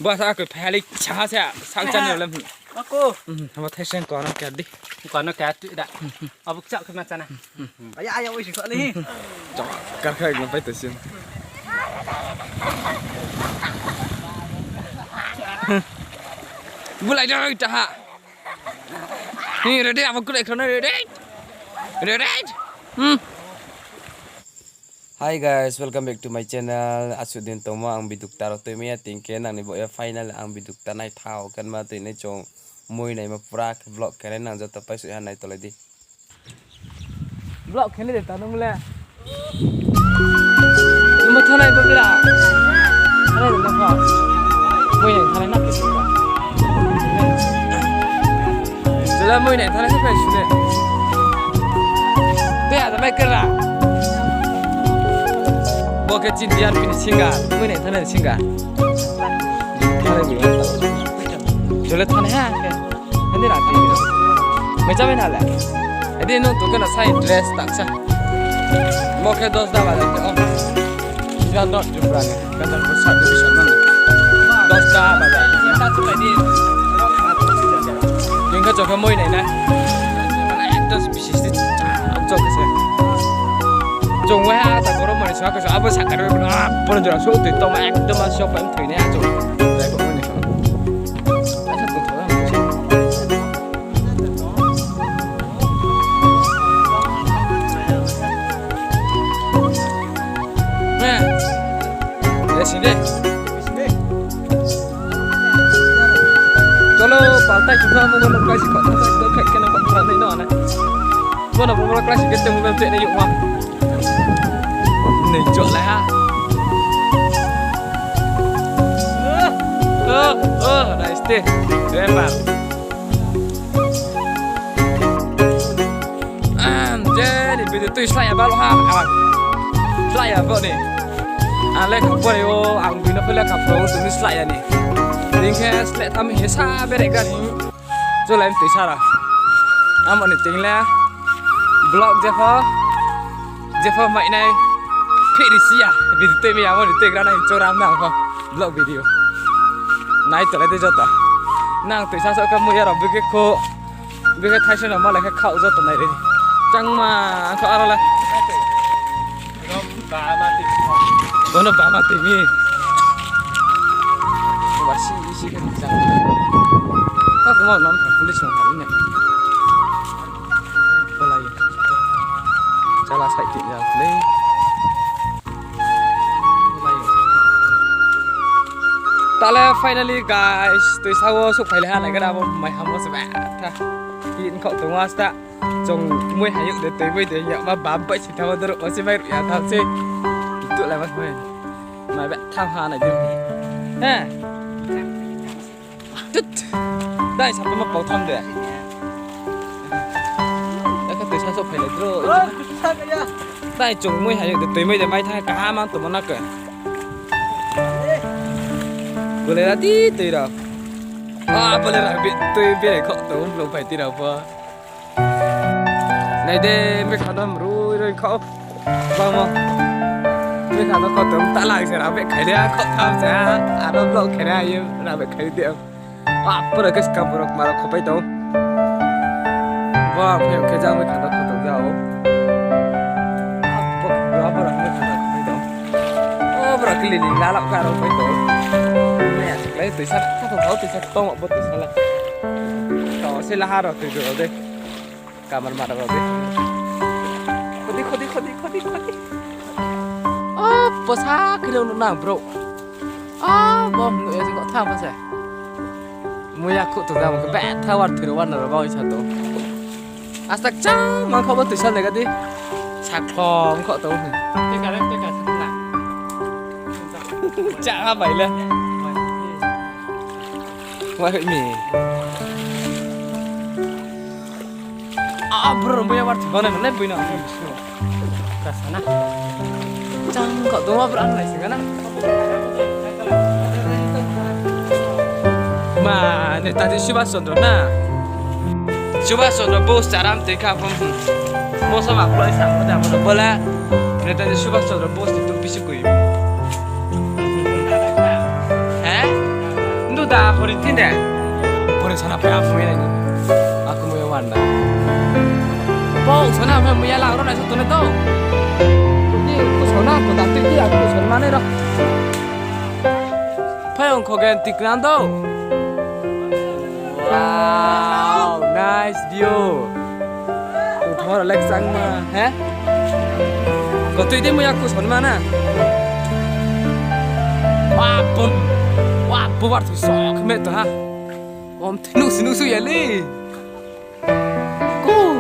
bữa sao cái phe đi chả sẽ sang chân nhiều lắm cô mà thấy xem còn nó kẹt đi còn nó kẹt tự đã ở bức chợ không chân này ai ai ơi chỉ sợ đi chọn cắt khai nó phải tự xem vừa lại đây chả hạนี่เดี๋ยวเอากูเลยคนนั้นเดี๋ยวHi guys, welcome back to my channel. Asudin toma ang biduk taro to miya tingke nang ni boya final ang biduk tanay thao kan ma to ni chong mui nai ma pura vlog kare nang jata pai su han nai to ledi. Vlog khene de tanong le. Numa thanai ba bira. Thanai de na mui nai thanai na ki ba. Jala mui nai thanai se pai su de. Te a da bai kara. Bố cái chín tiền bị xin cả, mới này thằng này xin cả, thằng này bị ăn tao, rồi lại thằng này ha, anh đi làm gì vậy? Mấy trăm bên nào lại? Anh đi nông tụi cái là sai dress tặng sao? Bố cái dos đã vào rồi, ông, ra đó chụp ra này, cái thằng bớt sát đi bị sờn này, dos đã vào rồi, chúng ta chụp lại đi, nhưng cái chỗ cái môi này nè, cái này dos bị xịt, ông cho cái gì? Jong wa ta ko ro mari sa ko sa abo sa ka ro na pon jora so te to ma ek to ma shop em thoi ne a jong dai ko ne ko a sa to thoa ma chi nè le xin đi chalo pa tai chu ma mo lo kai si ko ta ko kai ke na ko ta nei no na mo na mo lo kai si ke te mo be te ne yu ma này chọn lại ha này stay để em vào thế thì bây giờ tôi slide bao ha slide vợ này lên khắp quầy ô vì nó phải lên khắp phố tôi slide này đến khi slide thăm hết xa bên này cái rồi lại tới xa rồi mọi người tính là vlog Jeffer mày này Perisia, video tu ni awak itu kerana coram nak kau vlog video. Naik tu lagi jatuh. Nang tu saya kamu ya Robi ke ko, biar Thai sana malah ke kau jatuh naik ni. Cang mah kau apa lah? Dono bama timi. Wasi isi kan cang. Kau kemana nam polis nak hari ni? Boleh. Jalan saya tidak boleh. Tale finally guys, tôi sau sụp phải là này cái nào mày hâm mộ sẽ bẻ tha hiện cậu tôi ngoan ta trồng muối hải những để tới bây giờ nhận mà bám bậy chỉ theo tôi nó sẽ bay rồi thằng xe tụi lại mất mày bạn tham hà này đi ha tít đây sao tôi mà bảo thăm được đấy cái tôi sau sụp phải là rồi đây trồng muối hải những để tới bây giờ mai thay cả mang tụi nó kể boleh lah ti dah. Boleh lah tu biar kau tu belum pasti dah apa. Này đây mấy khán giả rồi kau vâng không? Mấy khán giả kau tu tak lagi saya ramai kaya dia kau tahu saya ada vlog kaya dia ramai kaya dia. Apa dah kes kamera marah kau pai tahu? Wah, saya kerja mấy khán giả kau tahu jauh. Apa dah mấy khán giả kau pai tahu? Oh, berarti ni lalap kau pai tahu. Lấy từ sắt các thùng áo từ sắt to một từ sắt là đó sẽ là hai rồi từ rồi đây cả mặt rồi đây khodi bớt xa cái lâu nào bro bom người sẽ có tham bao giờ mua nhà cụ tụi ra một cái bẹ theo ăn thử đồ ăn là bao nhiêu tổ sắc trắng mang không có từ sắt này cái đi sạc phò không có tổ tất cả sắt là chả vậy lên Wah ini. Bro, punya warna mana mana punya. Kasana. Cang, kau tu mah berani sih kan? Mana tadi Subhas Chandra na? Subhas Chandra bos caram teka pun. Bos sama aku lagi sama dah mana bola. Ini tadi Subhas Chandra bos itu bisik kui. dah berhenti deh. Boleh sana apa yang punya ini? Aku mau yang mana? Bau sana apa yang punya lah orang itu nih tau? Ini aku sana aku tak tahu dia aku sana mana dah? Apa yang kau ganti kan tau? Wow, nice view. Tuh Alex sang mah, heh? Kau tuh dia mau aku sana mana? Wah, buat tu sok met tu ha. Om nu su ya le. Go.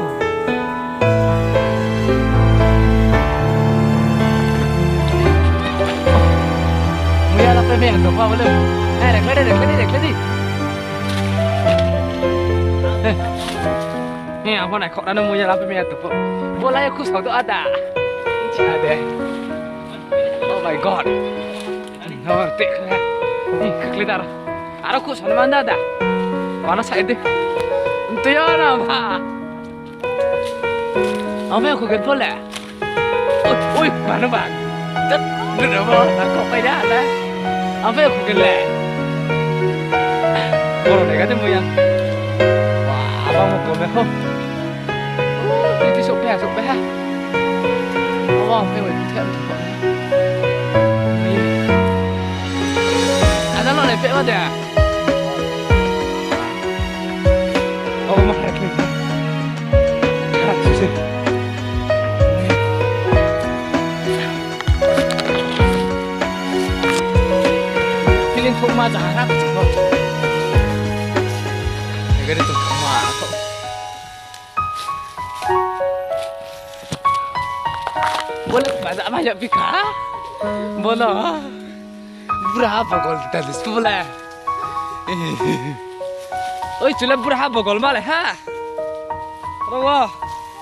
Muya la pe tu pa boleh. Ready. Apa nak kau nak muya la pe tu pa. Bola aku sok tu ada. Ada. Oh my god. Oh, tik lah. Ih, kelihatan. Aku sana mana dah? Mana side deh? Itu ya nama. Apa aku kan boleh? Oi, mana bang? Tet, mana bang? Aku payah lah. Apa aku kan le? Orang ni kata muya. Wah, abang mau kau meh? Ini supaya. Abang payah tiap. Ada lo lepek ada. Oh mahal ni. Susah. Pilih rumah jarak tu. Negara tu rumah tu. Boleh banyak pika? Boleh. Berapa gol tadi sebelah? Oi, cula berapa gol malah ha? Rawa.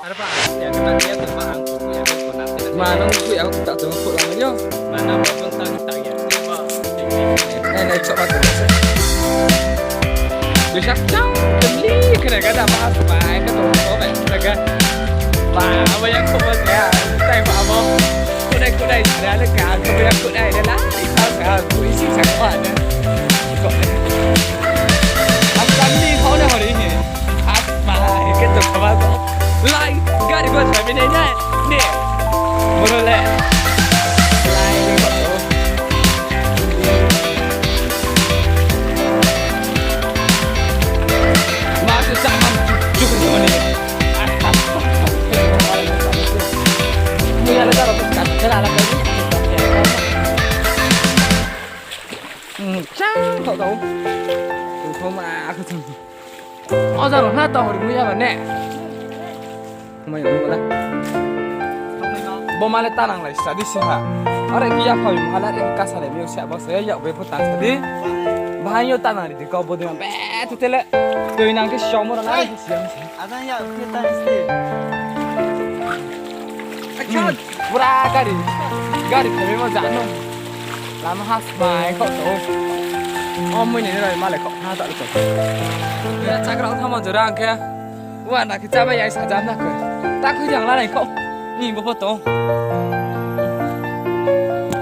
Ada apa? Yang kena dia tu mah angku yang kena. Mana angku yang tak tahu angku lama yo? Mana macam tak ya? Ini coba tu. Dia cakap beli kena bahas baik ke tu apa kena. Wah, apa yang kau buat ya? Tak apa. Kudai ada lekat, kau yang kudai dia lah. Aku isi sangat ada. Kau ni. Aku kami kau ni hari ni. Apa? Kita kawan kau. Lain, gari kau cakap ni ni. Boleh. Lain kau. Masih sama cukup jauh ni. Mula dah dapat sekat. Jalan lagi. Cang, tahu. Tuh mah aku tu. Oh, jangan nak tahu hari muya mana. Muya mana? Bomale tanang lah, tadi sih ha. Orang dia kau malah yang kasar ni, siapa saya yang berputar tadi. Bahannya tanang ni, kau bodoh yang betul tele. Kau inang ke syamur lah ni siang. Ada yang kita mesti. Akan pura gari kami mau jalan. Lama has mai kau tahu. Oh, mui ni lah malah kau tak lupa. Ya, cakap orang sama orang ke. Wah, nak kita bayar saja nak ke. Tak kau yang lain kau. Ni berapa tahu?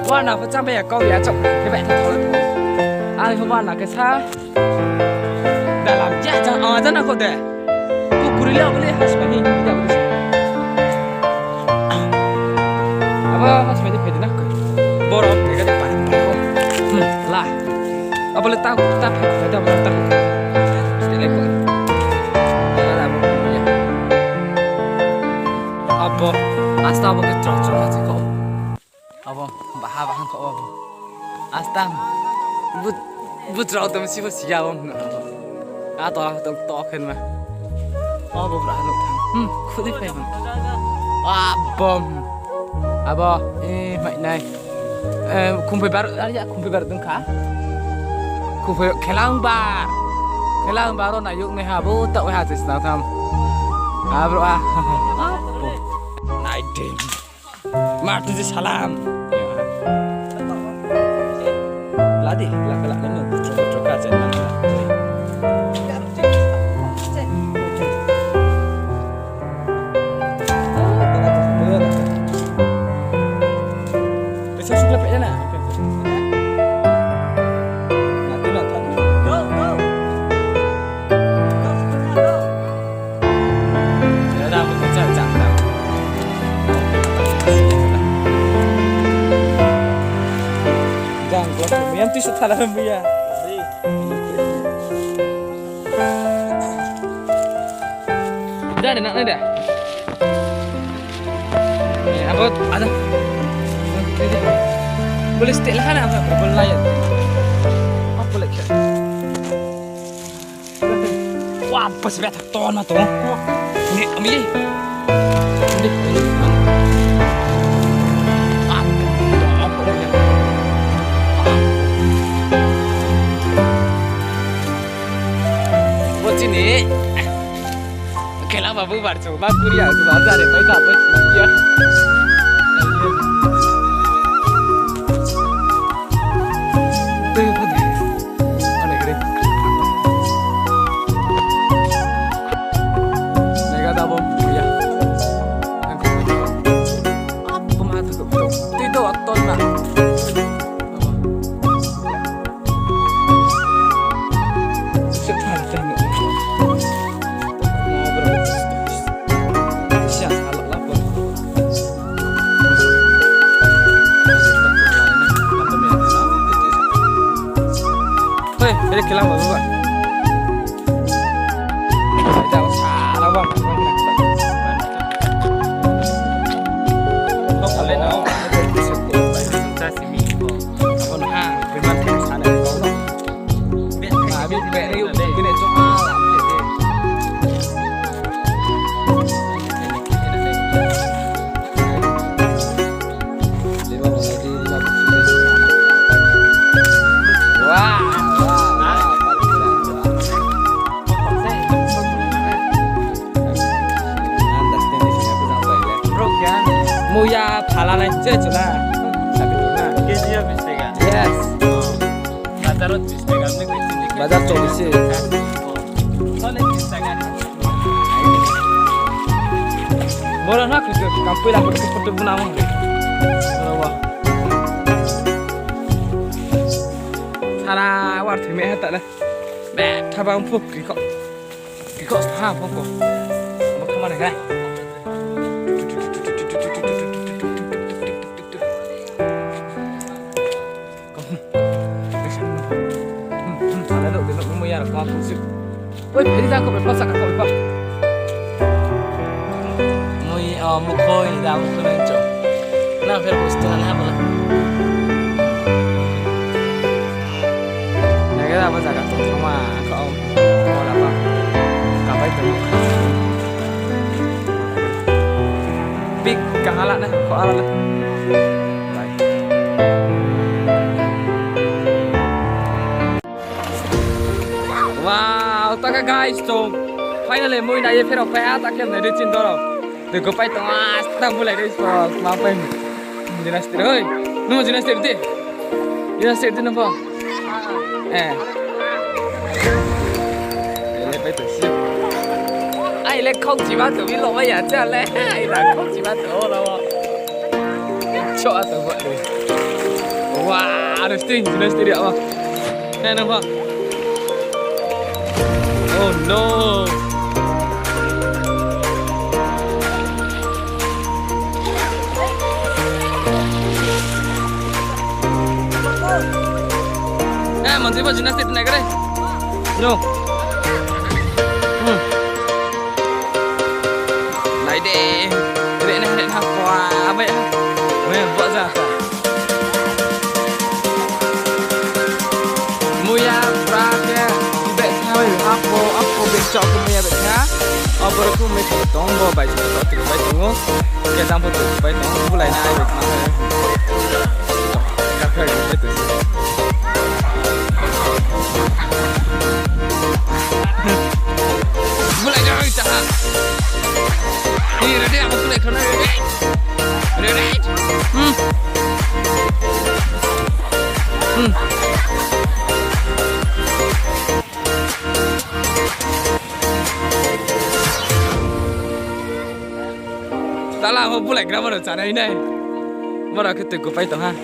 Wah, nak kita bayar kau ya cok. Kita bayar tahu. Ada tu wah nak kita dalam jangan jangan kau deh. Kau kurilah boleh has mai ni tidak boleh. Apa has mai ni pede nak ke? Borok kita dapat kau. Lah. Apa boleh tahu tapi ada boleh tahu. Setelah kau. Ada apa? Apa? Asta apa ke tractor hati kau? Apa? Bahasa kau apa? Asta. But tractor mesti pasti jauh. Atau token mah. Apa berapa nak? Kudip apa? Bom. Apa? Mai nai. Kumpai baru ada kumpai baru tengkah. Kumpai kelang baru nak yuk ni habu tak wah hasil nak tham. Bro apa? Naidin. Martu di salam. Ladi, lak minum. Truk aja mana. setelah ya. Dah ada nak dah. Ya, apa ada? Boleh stick lah nak apa? Boleh layan. Apa lagi? Wah, pas berat ton mah tu. Ni ambil. Buat sini. Kela babu barco, babu ya, tu bazar ni, baik apa? Ya. Tu apa dah? Mana kiri? Nega dah bom, ya. Apa mah tu? Tidur atau nak? Cepat tengok. Jadi kelam apa buat? Kita salah bang. Kau kalian tahu? Saya sini. Kau nak? Memang kita sana kau nak? Habis beri yuk. Kena cuma lah. Muya phalanai cecula. Sabi tu na. Keji habis tega. Yes. Bazarot bis tega. Amne kecil dikit. Bazar 40. Soalnya bisa kan. Mora nak tu kampung lah pergi guna mah. Mora wah. Cara awak tu meh tak lah. Beh, tabang puk kiko saham puk. Mau ke mana kan? Kau tu, oi, ini dah kau berpasak kau berpak. Mukoi dah mukoi macam. Nah, firman Tuhan apa lah? Naga dah pasal kau sama kau apa? Kapai tu. Big kahalat nah, kau alat lah. Wow, tak guys tu. Finally, mui nak ye phero paya tak kem nade chin doro. Dekho pai tu as tak boleh guys tu. Mampai. Jelas tu, oi. Nu jelas tu deh. Jelas tu nampak. Ele pai tu siap. Ai le kau jiwa tu ni lawa ya je le. Ai la kau jiwa tu lawa. Cok tu buat ni. Wah, ada sting jelas tu dia apa? Nampak. Oh no. Mantri apa jenis itu nak kere? No. Lai deh. Dek nak kuah apa ya? Meh buat dah. Muya prakya. Apa becok aku punya becnya? Apa aku macam tonggo baik tu baik tunggu. Kita sampai tu baik tunggu mulai naik becnya. Kakak itu. Mulai dah kita. Ini ready aku mulai kena ready. Ready? Salah, aku boleh grammar cara ini. Mana kita go pai tu ha?